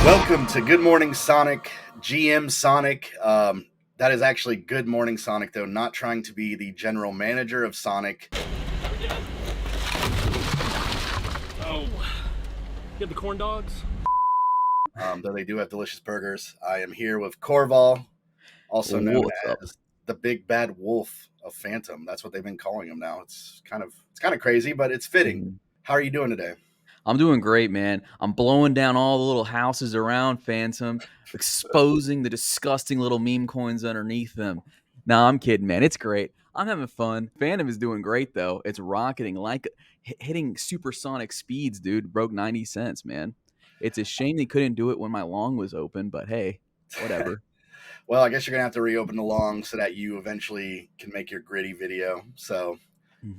Welcome to Good Morning Sonic, GMSONIC. That is actually Good Morning Sonic, though, not trying to be the general manager of Sonic. Oh, you have the corn dogs? Though they do have delicious burgers. I am here with Corval, also known as the Big Bad Wolf of Fantom. That's what they've been calling him now. It's kind of crazy, but it's fitting. How are you doing today? I'm doing great, man. I'm blowing down all the little houses around Fantom, exposing the disgusting little meme coins underneath them. No, I'm kidding, man. It's great. I'm having fun. Phantom is doing great, though. It's rocketing, like hitting supersonic speeds, dude. Broke 90 cents, man. It's a shame they couldn't do it when my long was open, but hey, whatever. Well, I guess you're going to have to reopen the long so that you eventually can make your gritty video. So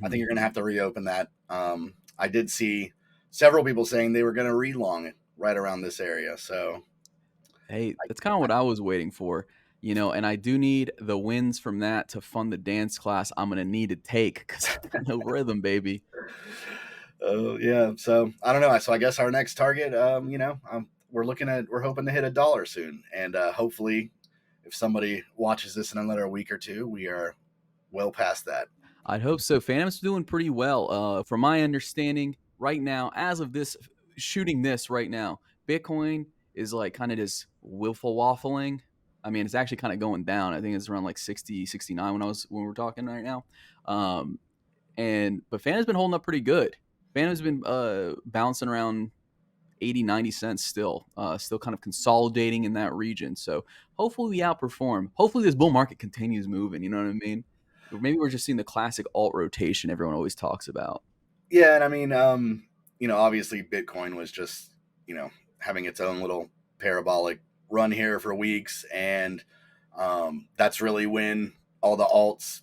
I think you're going to have to reopen that. I did see several people saying they were going to relong it right around this area. So, hey, that's kind of what I was waiting for, and I do need the wins from that to fund the dance class I'm going to need to take because no rhythm, baby. Oh, yeah. So I don't know. So I guess our next target, we're hoping to hit $1 soon. And hopefully if somebody watches this in another week or two, we are well past that. I'd hope so. Phantom's doing pretty well. From my understanding, right now, as of this shooting this right now, Bitcoin is like kind of just willful waffling. I mean, it's actually kind of going down. I think it's around like 60, 69 when we're talking right now. But Phantom's been holding up pretty good. Phantom's been bouncing around 80, 90 cents still kind of consolidating in that region. So hopefully we outperform. Hopefully this bull market continues moving. You know what I mean? Or maybe we're just seeing the classic alt rotation everyone always talks about. Yeah, and I mean, obviously Bitcoin was just, having its own little parabolic run here for weeks, and that's really when all the alts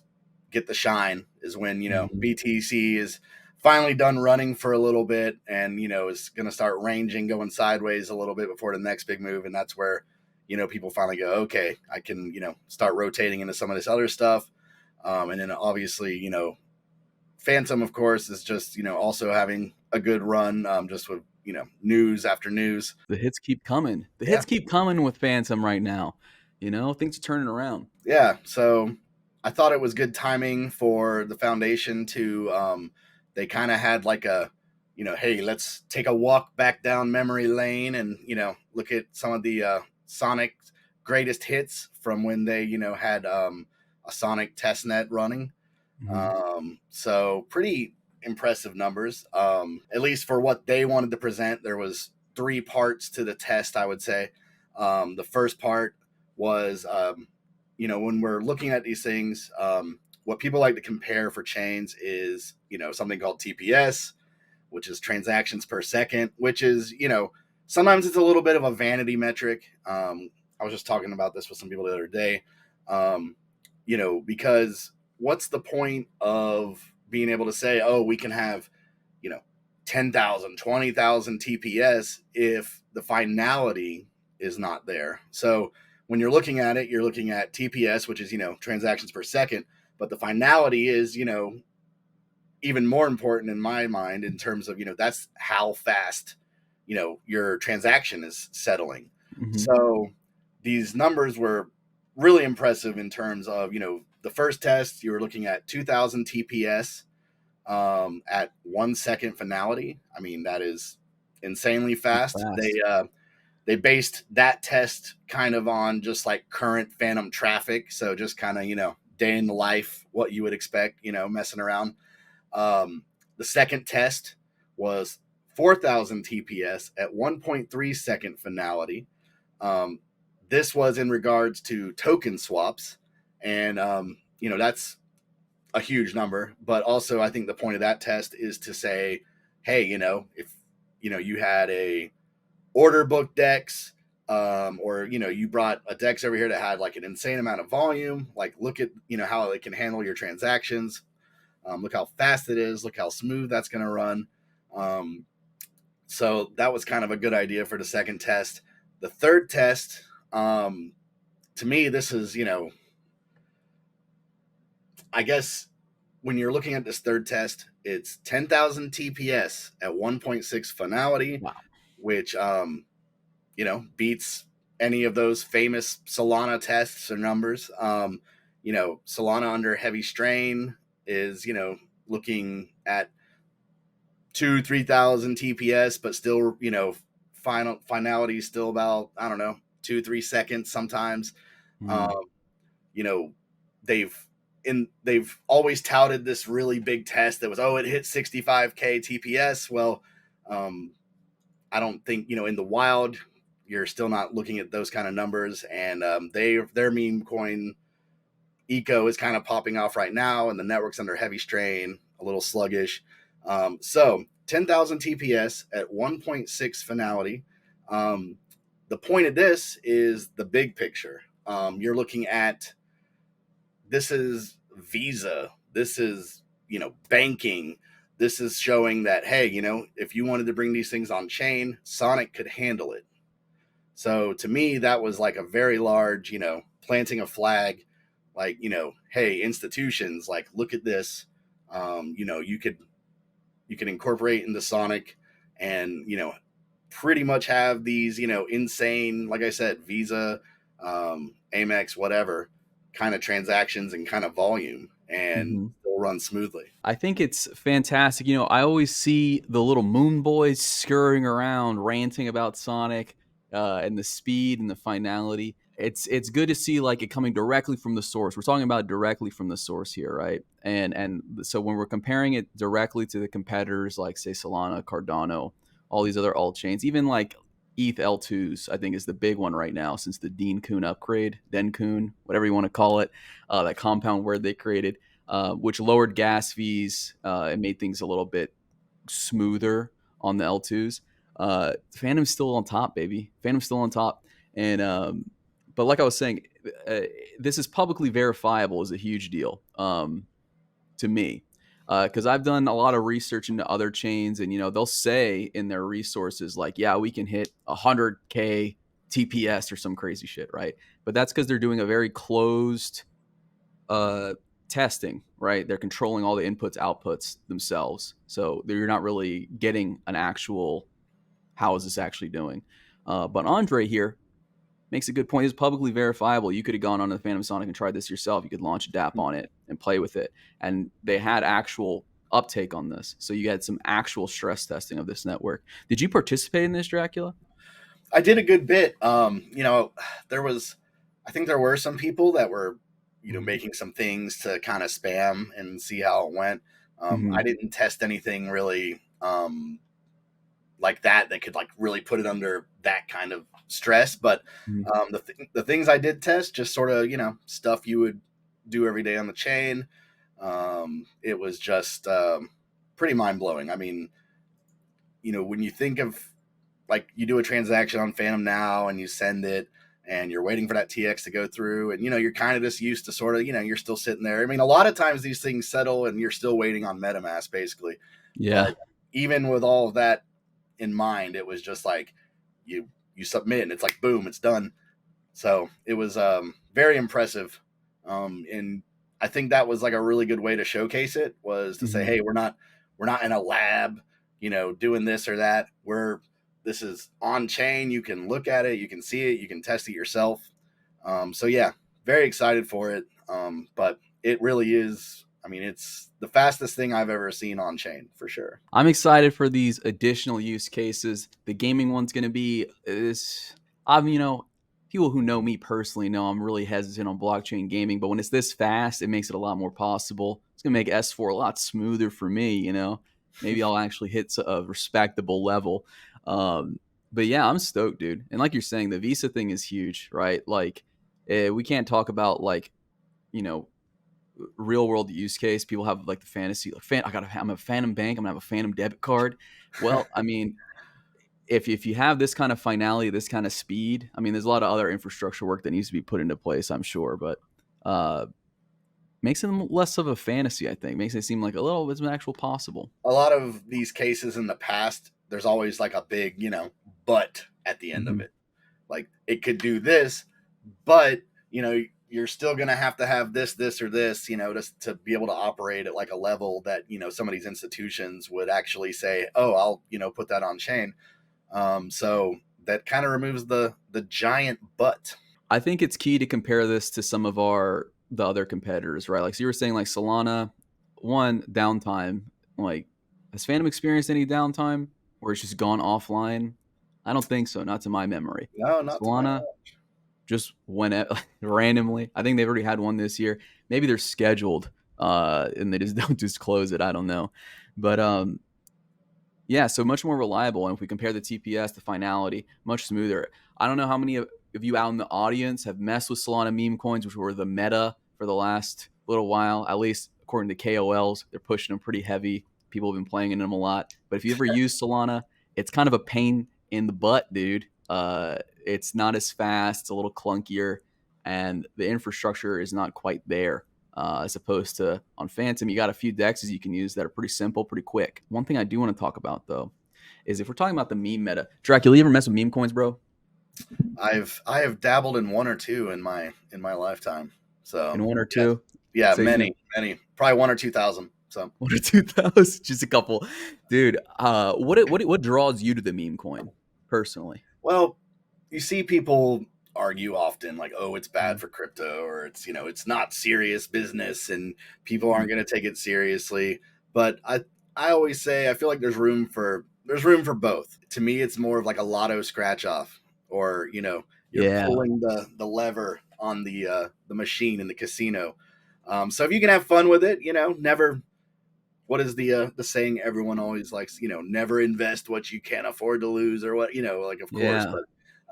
get the shine. Is when BTC is finally done running for a little bit, and is going to start ranging, going sideways a little bit before the next big move, and that's where people finally go, okay, I can start rotating into some of this other stuff. And then obviously, Fantom, of course, is just, also having a good run, just with, news after news. The hits keep coming. Hits keep coming with Fantom right now. Things are turning around. Yeah. So I thought it was good timing for the foundation to, they kind of had like a, hey, let's take a walk back down memory lane and, look at some of the Sonic greatest hits from when they, had a Sonic testnet running. So pretty impressive numbers. At least for what they wanted to present, there was 3 parts to the test, I would say. The first part was, when we're looking at these things, what people like to compare for chains is, something called TPS, which is transactions per second, which is, sometimes it's a little bit of a vanity metric. I was just talking about this with some people the other day, because what's the point of being able to say, oh, we can have, 10,000, 20,000 TPS if the finality is not there? So when you're looking at it, you're looking at TPS, which is, transactions per second, but the finality is, even more important in my mind in terms of, that's how fast, your transaction is settling. So these numbers were really impressive in terms of, the first test, you were looking at 2,000 TPS at 1 second finality. I mean, that is insanely fast. They based that test kind of on just like current Fantom traffic. So just kind of, day in the life, what you would expect, messing around. The second test was 4,000 TPS at 1.3 second finality. This was in regards to token swaps. And, that's a huge number. But also, I think the point of that test is to say, hey, if, you had a order book DEX, or, you brought a DEX over here that had like an insane amount of volume, like look at, how it can handle your transactions. Look how fast it is. Look how smooth that's going to run. So that was kind of a good idea for the second test. The third test, to me, this is, I guess when you're looking at this third test, it's 10,000 TPS at 1.6 finality, wow. Which, beats any of those famous Solana tests or numbers. Solana under heavy strain is, looking at 3,000 TPS, but still, finality is still about, I don't know, 2-3 seconds sometimes. You know, they've always touted this really big test that was, it hit 65k TPS. Well, I don't think, in the wild, you're still not looking at those kind of numbers. And their meme coin eco is kind of popping off right now, and the network's under heavy strain, a little sluggish. So 10,000 TPS at 1.6 finality. The point of this is the big picture. You're looking at, this is Visa. This is, banking. This is showing that, hey, if you wanted to bring these things on chain, Sonic could handle it. So to me, that was like a very large, planting a flag, like, hey, institutions, like, look at this. You could incorporate into Sonic and, pretty much have these, insane, like I said, Visa, Amex, whatever kind of transactions and kind of volume, and it'll run smoothly. I think it's fantastic. I always see the little moon boys scurrying around ranting about Sonic and the speed and the finality. It's good to see like it coming directly from the source. We're talking about directly from the source here, right? And so when we're comparing it directly to the competitors like, say, Solana, Cardano, all these other alt chains, even like ETH L2s, I think is the big one right now since the Dean-Kun upgrade, Den-Kun, whatever you want to call it, that compound word they created, which lowered gas fees and made things a little bit smoother on the L2s. Fantom's still on top, baby. Fantom's still on top. And but like I was saying, this is publicly verifiable is a huge deal to me. Because I've done a lot of research into other chains, and they'll say in their resources like, yeah, we can hit 100k TPS or some crazy shit, right? But that's because they're doing a very closed testing, right? They're controlling all the inputs, outputs themselves, so you're not really getting an actual how is this actually doing. But Andre here makes a good point. It's publicly verifiable. You could have gone on the Fantom Sonic and tried this yourself. You could launch a DApp on it and play with it. And they had actual uptake on this. So you had some actual stress testing of this network. Did you participate in this, Dracula? I did a good bit. I think there were some people that were, making some things to kind of spam and see how it went. I didn't test anything really like that could like really put it under that kind of stress. But the things I did test, just sort of, stuff you would do every day on the chain. It was just pretty mind blowing. I mean, when you think of like you do a transaction on Fantom now and you send it and you're waiting for that TX to go through, and, you're kind of just used to sort of, you're still sitting there. I mean, a lot of times these things settle and you're still waiting on MetaMask basically. Yeah. But even with all of that in mind, it was just like you submit and it's like boom, it's done. So it was very impressive, and I think that was like a really good way to showcase it, was to say, hey, we're not in a lab, doing this or that. This is on chain. You can look at it, you can see it, you can test it yourself. So yeah, very excited for it. But it really is, I mean, it's the fastest thing I've ever seen on chain for sure. I'm excited for these additional use cases. The gaming one's going to be this. People who know me personally know I'm really hesitant on blockchain gaming, but when it's this fast, it makes it a lot more possible. It's going to make S4 a lot smoother for me. Maybe I'll actually hit a respectable level. But yeah, I'm stoked, dude. And like you're saying, the Visa thing is huge, right? Like, we can't talk about like, real world use case. People have like the fantasy, like, I'm a Fantom bank, I'm gonna have a Fantom debit card. Well, I mean, if you have this kind of finality, this kind of speed, I mean, there's a lot of other infrastructure work that needs to be put into place, I'm sure, but makes it less of a fantasy. I think makes it seem like a little bit actual possible. A lot of these cases in the past, there's always like a big, but at the end of it, like it could do this, but you're still going to have this or this, to be able to operate at like a level that, some of these institutions would actually say, oh, I'll, put that on chain. So that kind of removes the giant butt. I think it's key to compare this to some of the other competitors, right? Like, so you were saying, like Solana, one, downtime. Like, has Phantom experienced any downtime where it's just gone offline? I don't think so, not to my memory. No, not to my Solana knowledge. just went randomly. I think they've already had one this year. Maybe they're scheduled, and they just don't disclose it. I don't know, but yeah, so much more reliable. And if we compare the TPS, the finality, much smoother. I don't know how many of you out in the audience have messed with Solana meme coins, which were the meta for the last little while. At least according to KOLs, they're pushing them pretty heavy. People have been playing in them a lot. But if you ever use Solana, it's kind of a pain in the butt, dude. It's not as fast. It's a little clunkier. And the infrastructure is not quite there. As opposed to on Fantom, you got a few dexes you can use that are pretty simple, pretty quick. One thing I do want to talk about, though, is if we're talking about the meme meta. Dracula, you ever mess with meme coins, bro? I have dabbled in one or two in my lifetime. So In one or two? Yeah, So, many, probably 1 or 2,000. So 1 or 2,000, just a couple, dude. What draws you to the meme coin personally? Well, you see people argue often like, oh, it's bad for crypto, or it's it's not serious business and people aren't going to take it seriously. But I always say I feel like there's room for both. To me, it's more of like a lotto scratch off, or you're pulling the lever on the machine in the casino. So if you can have fun with it, never. What is the saying everyone always likes? Never invest what you can't afford to lose, or what like, of course. Yeah. But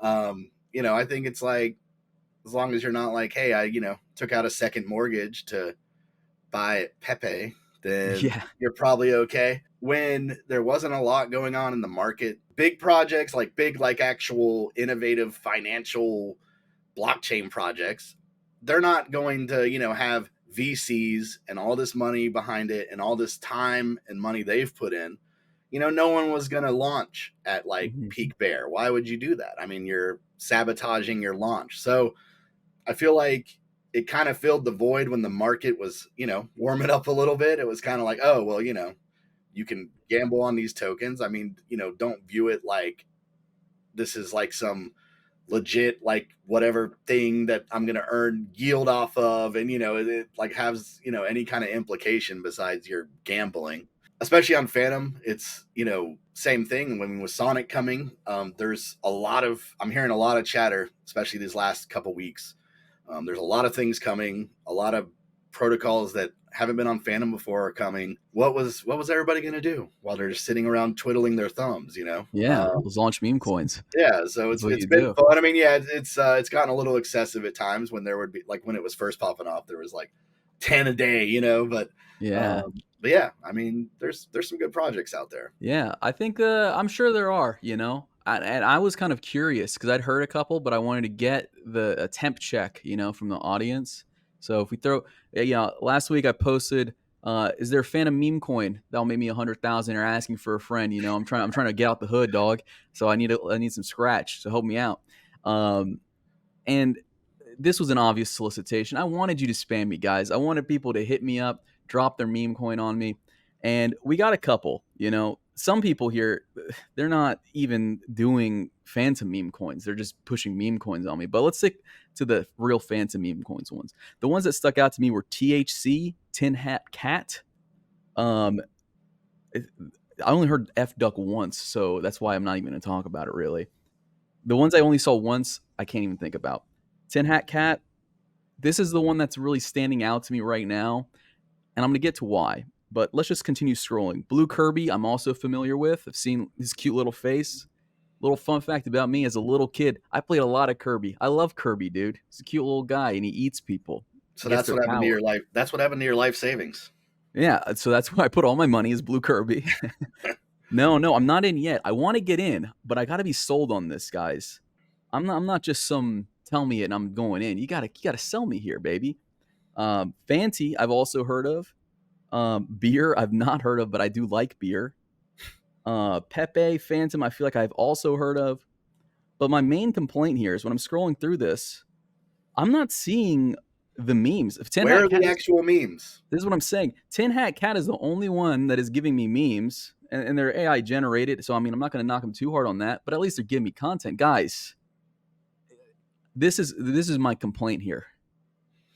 I think it's like, as long as you're not like, hey, I took out a second mortgage to buy Pepe, then you're probably okay. When there wasn't a lot going on in the market, big projects like actual innovative financial blockchain projects, they're not going to have VCs and all this money behind it and all this time and money they've put in. No one was going to launch at like peak bear. Why would you do that? I mean, you're sabotaging your launch. So I feel like it kind of filled the void when the market was, warming up a little bit. It was kind of like, oh, well, you can gamble on these tokens. I mean, don't view it like this is like some legit, like whatever thing that I'm going to earn yield off of. And, it like has, any kind of implication besides your gambling. Especially on Fantom, it's, same thing. When with Sonic coming, there's I'm hearing a lot of chatter, especially these last couple weeks. There's a lot of things coming, a lot of protocols that haven't been on Fantom before are coming. What was everybody going to do while they're just sitting around twiddling their thumbs, Yeah, those launch meme coins. Yeah, so it's been fun. I mean, yeah, it's gotten a little excessive at times when there would be, like, when it was first popping off, there was like 10 a day, but yeah. But yeah, I mean, there's some good projects out there. Yeah, I think I'm sure there are, and I was kind of curious because I'd heard a couple, but I wanted to get a temp check, from the audience. So if we throw, last week I posted, is there a Fantom meme coin that'll make me 100,000 or asking for a friend? I'm trying to get out the hood, dog. So I need some scratch to help me out. And this was an obvious solicitation. I wanted you to spam me, guys. I wanted people to hit me up, drop their meme coin on me. And we got a couple, some people here, they're not even doing Fantom meme coins. They're just pushing meme coins on me. But let's stick to the real Fantom meme coins ones. The ones that stuck out to me were THC, Tin Hat Cat. I only heard F Duck once, so that's why I'm not even going to talk about it, really. The ones I only saw once, I can't even think about. Tin Hat Cat, this is the one that's really standing out to me right now, and I'm going to get to why. But let's just continue scrolling. Blue Kirby, I'm also familiar with. I've seen his cute little face. Little fun fact about me, as a little kid, I played a lot of Kirby. I love Kirby, dude. He's a cute little guy, and he eats people. So that's what happened to your life. That's what happened to your life savings. Yeah, so that's why I put all my money is Blue Kirby. No, I'm not in yet. I want to get in, but I got to be sold on this, guys. I'm not just some tell me it and I'm going in. You gotta sell me here, baby. Fanty, I've also heard of. Beer, I've not heard of, but I do like beer. Pepe, Fantom, I feel like I've also heard of. But my main complaint here is when I'm scrolling through this, I'm not seeing the memes. Where are the actual memes? This is what I'm saying. Tin Hat Cat is the only one that is giving me memes. and they're AI generated. So I mean, I'm not going to knock them too hard on that, but at least they're giving me content, guys. This is my complaint here.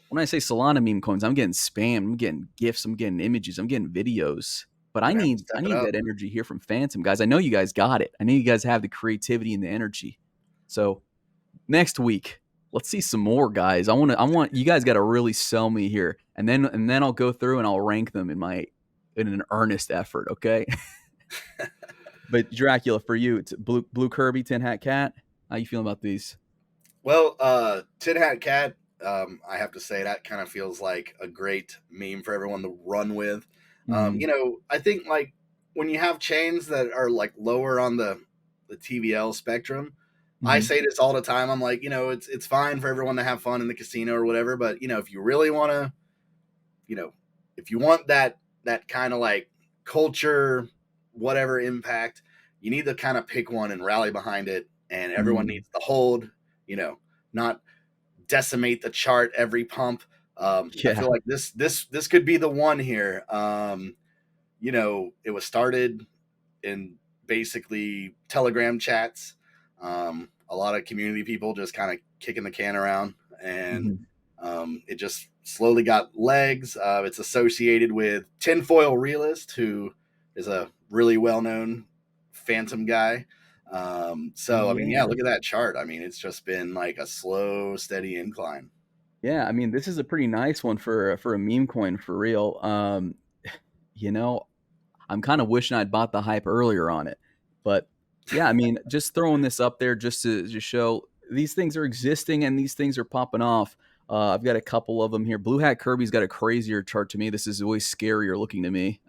When I say Solana meme coins, I'm getting spam, I'm getting GIFs, I'm getting images, I'm getting videos. But I need that energy here from Fantom, guys. I know you guys got it. I know you guys have the creativity and the energy. So next week, let's see some more, guys. I want you guys got to really sell me here, and then I'll go through and I'll rank them in an earnest effort. Okay. But Dracula, for you, it's Blue Kirby, Tin Hat Cat. How you feeling about these? Well, Tin Hat Cat, I have to say that kind of feels like a great meme for everyone to run with. I think like when you have chains that are like lower on the TVL spectrum, I say this all the time. I'm like, it's fine for everyone to have fun in the casino or whatever, but if you really want to, if you want that kind of like culture, whatever impact, you need to kind of pick one and rally behind it, and everyone needs to hold, not decimate the chart every pump. I feel like this could be the one here. It was started in basically Telegram chats. A lot of community people just kind of kicking the can around, and it just slowly got legs. It's associated with Tinfoil Realist, who is a really well-known Fantom guy. I mean, look at that chart. I mean, it's just been like a slow, steady incline. Yeah, I mean, this is a pretty nice one for a meme coin, for real. I'm kind of wishing I'd bought the hype earlier on it, but yeah, I mean, just throwing this up there just to show these things are existing and these things are popping off. I've got a couple of them here. Blue Hat Kirby's got a crazier chart to me. This is always scarier looking to me,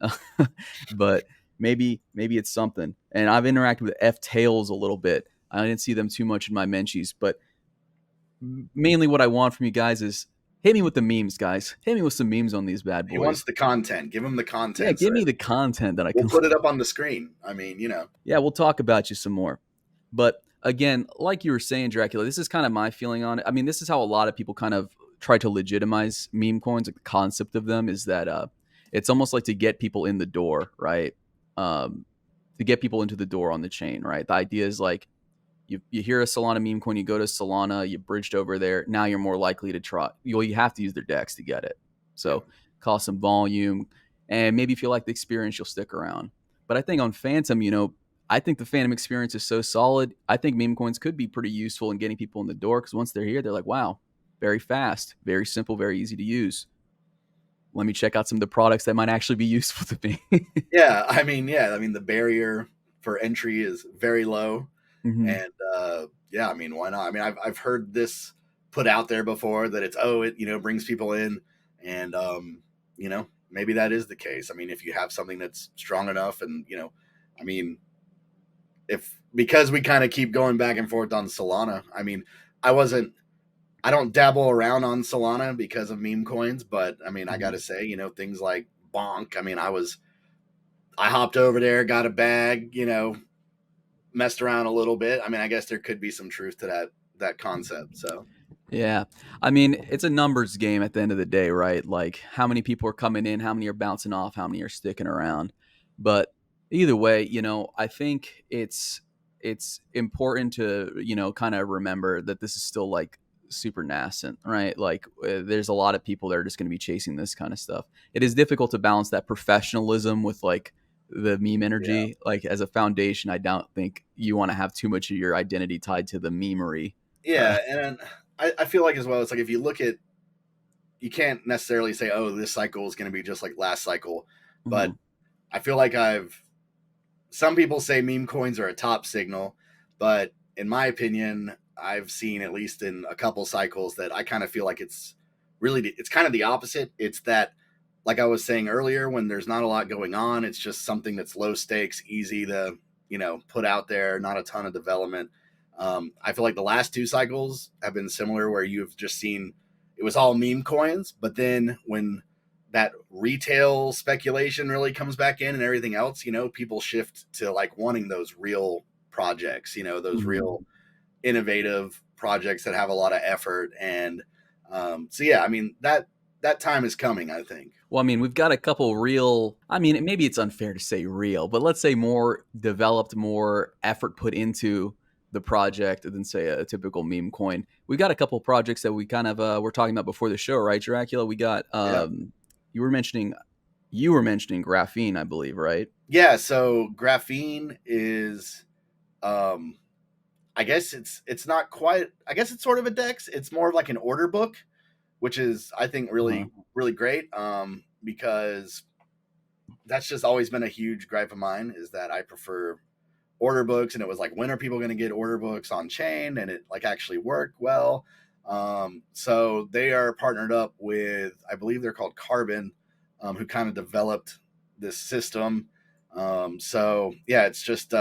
but maybe it's something. And I've interacted with F Tails a little bit. I didn't see them too much in my menchies, but mainly what I want from you guys is hit me with the memes, guys. Hit me with some memes on these bad boys. He wants the content. Give him the content. Yeah, give me the content that I can put it up on the screen. I mean, Yeah, we'll talk about you some more. But again, like you were saying, Dracula, this is kind of my feeling on it. I mean, this is how a lot of people kind of try to legitimize meme coins. Like the concept of them is that it's almost like to get people in the door, right? To get people into the door on the chain, right? The idea is like you hear a Solana meme coin, you go to Solana, you bridged over there. Now you're more likely to try. You have to use their DEX to get it. So cost some volume, and maybe if you like the experience, you'll stick around. But I think on Fantom, I think the Fantom experience is so solid. I think meme coins could be pretty useful in getting people in the door, because once they're here, they're like, wow, very fast, very simple, very easy to use. Let me check out some of the products that might actually be useful to me. I mean, the barrier for entry is very low. And I mean, why not? I mean, I've heard this put out there before that it brings people in, and maybe that is the case. I mean, if you have something that's strong enough, and I mean, because we kind of keep going back and forth on Solana. I mean, I don't dabble around on Solana because of meme coins, but I mean, I got to say, things like Bonk. I mean, I hopped over there, got a bag, messed around a little bit. I mean, I guess there could be some truth to that concept. So, yeah, I mean, it's a numbers game at the end of the day, right? Like how many people are coming in, how many are bouncing off, how many are sticking around. But either way, I think it's important to, kind of remember that this is still like super nascent, right? Like there's a lot of people that are just going to be chasing this kind of stuff. It is difficult to balance that professionalism with like the meme energy. Like as a foundation, I don't think you want to have too much of your identity tied to the memery. And I feel like as well, it's like if you look at, you can't necessarily say, oh, this cycle is going to be just like last cycle, but I feel like some people say meme coins are a top signal, but in my opinion, I've seen at least in a couple cycles that I kind of feel like it's kind of the opposite. It's that, like I was saying earlier, when there's not a lot going on, it's just something that's low stakes, easy to, put out there, not a ton of development. I feel like the last two cycles have been similar, where you've just seen it was all meme coins, but then when that retail speculation really comes back in and everything else, people shift to like wanting those real projects, those real innovative projects that have a lot of effort. And I mean, that that time is coming, I think. Well, I mean, we've got a couple real, I mean, maybe it's unfair to say real, but let's say more developed, more effort put into the project than say a typical meme coin. We got a couple projects that we kind of were talking about before the show, right, Dracula? We got Yeah. you were mentioning Graphene, I believe, right? Yeah, so Graphene is I guess it's not quite, I guess it's sort of a DEX. It's more of like an order book, which is I think Uh-huh. really great because that's just always been a huge gripe of mine, is that I prefer order books, and it was like, when are people going to get order books on chain, and it like actually worked well. So they are partnered up with, I believe they're called Carbon, who kind of developed this system. So yeah, it's just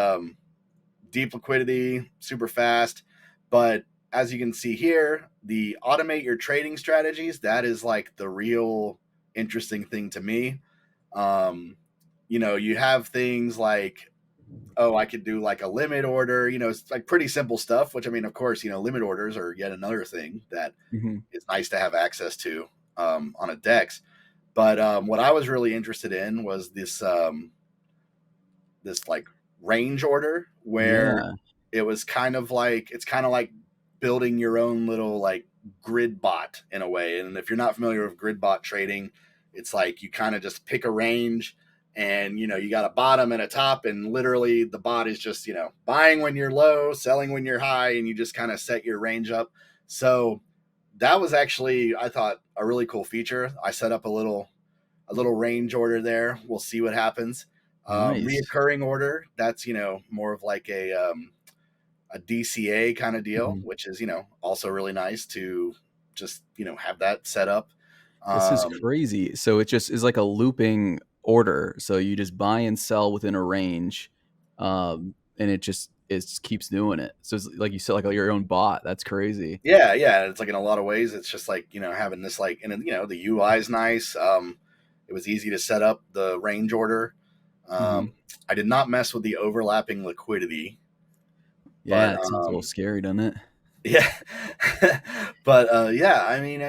deep liquidity, super fast. But as you can see here, the automate your trading strategies, that is like the real interesting thing to me. You have things like, oh, I could do like a limit order, it's like pretty simple stuff, which I mean, of course, limit orders are yet another thing that Mm-hmm. is nice to have access to on a DEX. But what I was really interested in was this like range order, where Yeah. it's kind of like building your own little like grid bot in a way. And if you're not familiar with grid bot trading, it's like you kind of just pick a range, and you got a bottom and a top, and literally the bot is just buying when you're low, selling when you're high, and you just kind of set your range up. So that was actually, I thought, a really cool feature. I set up a little range order there. We'll see what happens. Nice. Reoccurring order, that's more of like a DCA kind of deal, Mm-hmm. which is also really nice to just have that set up. This is Um, crazy. So it just is like a looping order. So you just buy and sell within a range, and it keeps doing it. So it's like you said, like your own bot. That's crazy. yeah, it's like in a lot of ways, it's just like having this like, and the UI is nice. It was easy to set up the range order. Mm-hmm. I did not mess with the overlapping liquidity, Yeah, but it sounds a little scary, doesn't it? yeah, but yeah, I mean,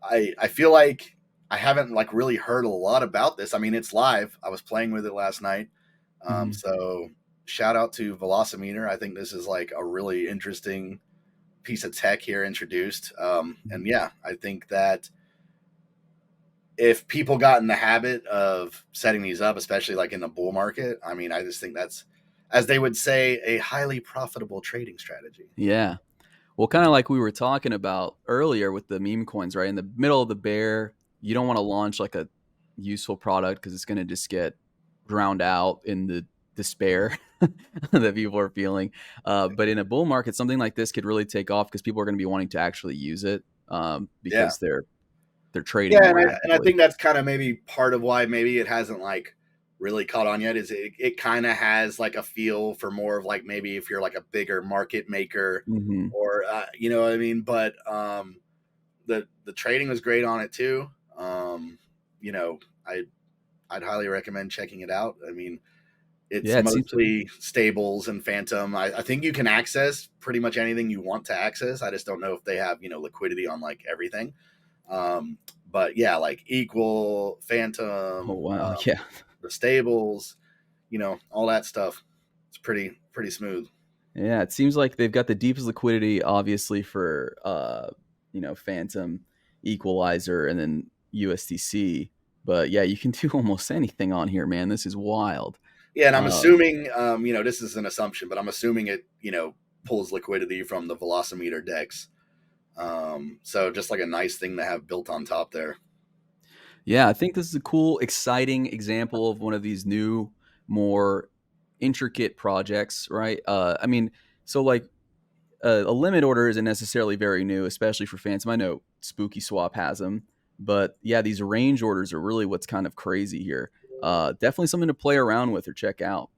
I feel like I haven't like really heard a lot about this. I mean, it's live. I was playing with it last night. Mm-hmm. So shout out to Velocimeter. I think this is like a really interesting piece of tech here introduced. And yeah, I think that if people got in the habit of setting these up, especially like in the bull market, I mean, I just think that's, as they would say, a highly profitable trading strategy. Yeah. Well, kind of like we were talking about earlier with the meme coins, right? In the middle of the bear, you don't want to launch like a useful product because it's going to just get drowned out in the despair that people are feeling. But in a bull market, something like this could really take off because people are going to be wanting to actually use it Yeah. because they're trading Yeah, more and I actively. think that's kind of maybe part of why maybe it hasn't like really caught on yet, is it kind of has like a feel for more of like, maybe if you're like a bigger market maker, Mm-hmm. or you know what I mean. But the trading was great on it too. You know, I'd highly recommend checking it out. I mean, it's Yeah, it seems. mostly stables and Fantom. I think you can access pretty much anything you want to access. I just don't know if they have liquidity on like everything. Um, but yeah, like Equal, Oh Fantom, wow, yeah. the stables, all that stuff. It's pretty smooth. Yeah, it seems like they've got the deepest liquidity, obviously, for Phantom, Equalizer, and then USDC. But yeah, you can do almost anything on here, man. This is wild. Yeah, and I'm Um, assuming, this is an assumption, but I'm assuming it, pulls liquidity from the Velocimeter decks. So just like a nice thing to have built on top there. yeah, I think this is a cool, exciting example of one of these new, more intricate projects, right? I mean, so like a limit order isn't necessarily very new, especially for Phantom. I know Spooky Swap has them, but yeah, these range orders are really what's kind of crazy here. Definitely something to play around with or check out.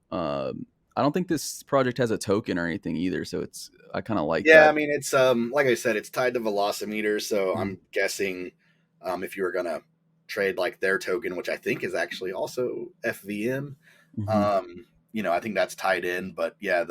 I don't think this project has a token or anything either, so I kind of like Yeah, I that. mean, it's like I said, it's tied to Velocimeter, so Mhm. I'm guessing if you were gonna trade like their token, which I think is actually also FVM, Mhm. I think that's tied in. But yeah,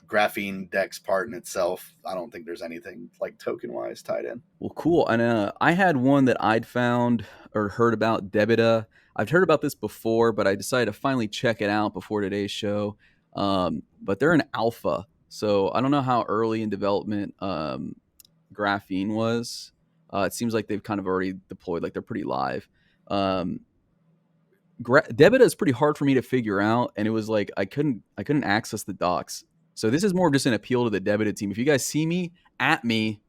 Graphene Dex part in itself, I don't think there's anything like token wise tied in. Well, cool. And I had one that I'd found or heard about, Debita. I've heard about this before, but I decided to finally check it out before today's show. But they're in alpha, so I don't know how early in development Graphene was. It seems like they've kind of already deployed, like they're pretty live. Debita is pretty hard for me to figure out, and it was like I couldn't access the docs. So this is more of just an appeal to the Debita team. If you guys see me, at me,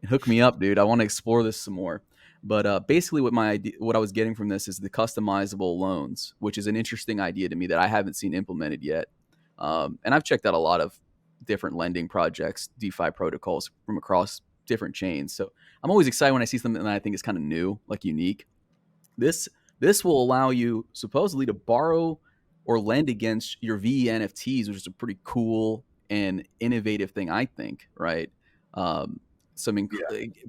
hook me up, dude. I want to explore this some more. But basically, what I was getting from this is the customizable loans, which is an interesting idea to me that I haven't seen implemented yet. And I've checked out a lot of different lending projects, DeFi protocols from across different chains. So I'm always excited when I see something that I think is kind of new, like unique. This will allow you supposedly to borrow or lend against your VE NFTs, which is a pretty cool and innovative thing, I think, right?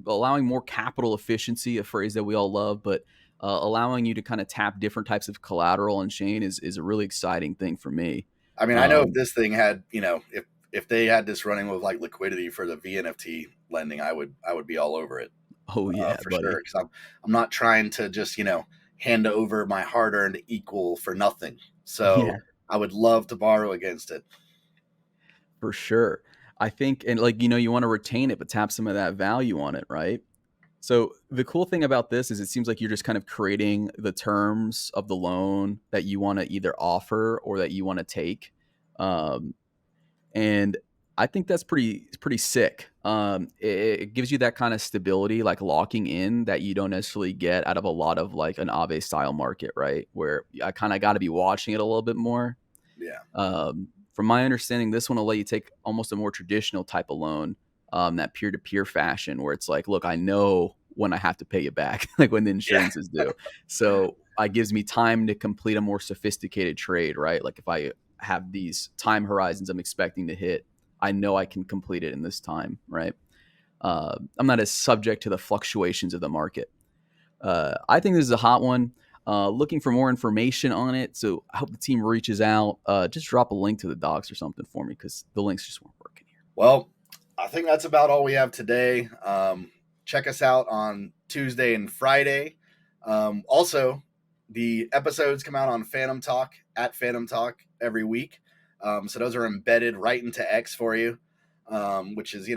Allowing more capital efficiency, a phrase that we all love, but allowing you to kind of tap different types of collateral on chain is a really exciting thing for me. I mean, I know if this thing had, if they had this running with like liquidity for the VNFT lending, I would be all over it. Oh yeah, for buddy. sure. Because I'm not trying to just hand over my hard-earned equal for nothing. So yeah. I would love to borrow against it. For sure. I think, and like, you want to retain it, but tap some of that value on it, right? So the cool thing about this is it seems like you're just kind of creating the terms of the loan that you want to either offer or that you want to take. And I think that's pretty sick. It gives you that kind of stability, like locking in, that you don't necessarily get out of a lot of like an Aave style market, right? Where I kind of got to be watching it a little bit more. Yeah. From my understanding, this one will let you take almost a more traditional type of loan, that peer-to-peer fashion, where it's like, look, I know when I have to pay you back, like when the insurance is due. So it gives me time to complete a more sophisticated trade, right? Like if I have these time horizons I'm expecting to hit, I know I can complete it in this time, right? I'm not as subject to the fluctuations of the market. I think this is a hot one. Looking for more information on it, so I hope the team reaches out. Just drop a link to the docs or something for me, because the links just weren't working here. Well, I think that's about all we have today. Check us out on Tuesday and Friday. Also, the episodes come out on Fantom Talk, at Fantom Talk, every week. So those are embedded right into X for you, which is,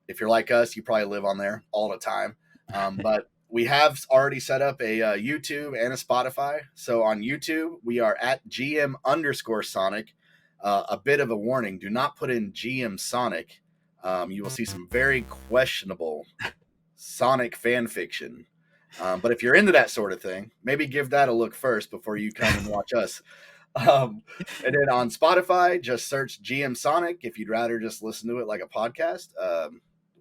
if you're like us, you probably live on there all the time. But we have already set up a YouTube and a Spotify. So on YouTube, we are at GM_Sonic. A bit of a warning, do not put in GMSONIC. You will see some very questionable Sonic fan fiction. But if you're into that sort of thing, maybe give that a look first before you come and watch us. And then on Spotify, just search GMSONIC if you'd rather just listen to it like a podcast.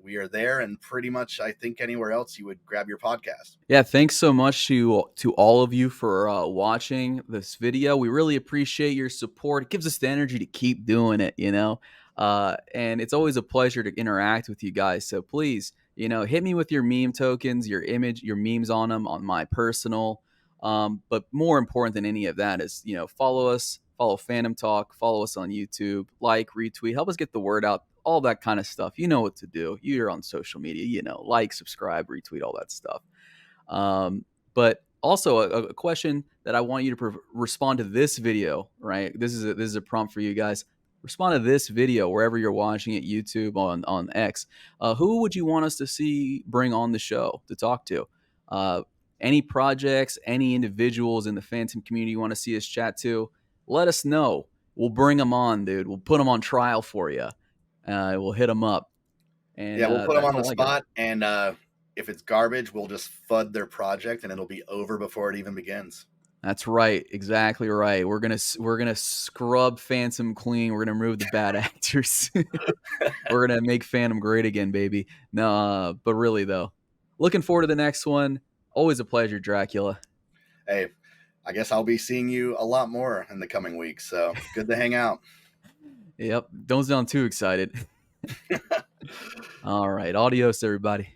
We are there, and pretty much I think anywhere else you would grab your podcast. Yeah, thanks so much to all of you for watching this video. We really appreciate your support. It gives us the energy to keep doing it, and it's always a pleasure to interact with you guys. So please, hit me with your meme tokens, your memes on them, on my personal. But more important than any of that is, follow us, follow Fantom Talk, follow us on YouTube, like, retweet, help us get the word out, all that kind of stuff. You know what to do. You're on social media, like, subscribe, retweet, all that stuff. But also a question that I want you to respond to this video, right? This is a prompt for you guys. Respond to this video wherever you're watching it, YouTube, on X. Who would you want us to see bring on the show to talk to? Any projects, any individuals in the Fantom community you want to see us chat to, let us know. We'll bring them on, dude. We'll put them on trial for you. We'll hit them up. And we'll put them on the spot. And if it's garbage, we'll just FUD their project, and it'll be over before it even begins. That's right. Exactly right. We're gonna scrub Fantom clean. We're gonna remove the bad actors. We're gonna make Fantom great again, baby. No, but really though, looking forward to the next one. Always a pleasure, Dracula. Hey, I guess I'll be seeing you a lot more in the coming weeks. So good to hang out. Yep. Don't sound too excited. All right. Adios, everybody.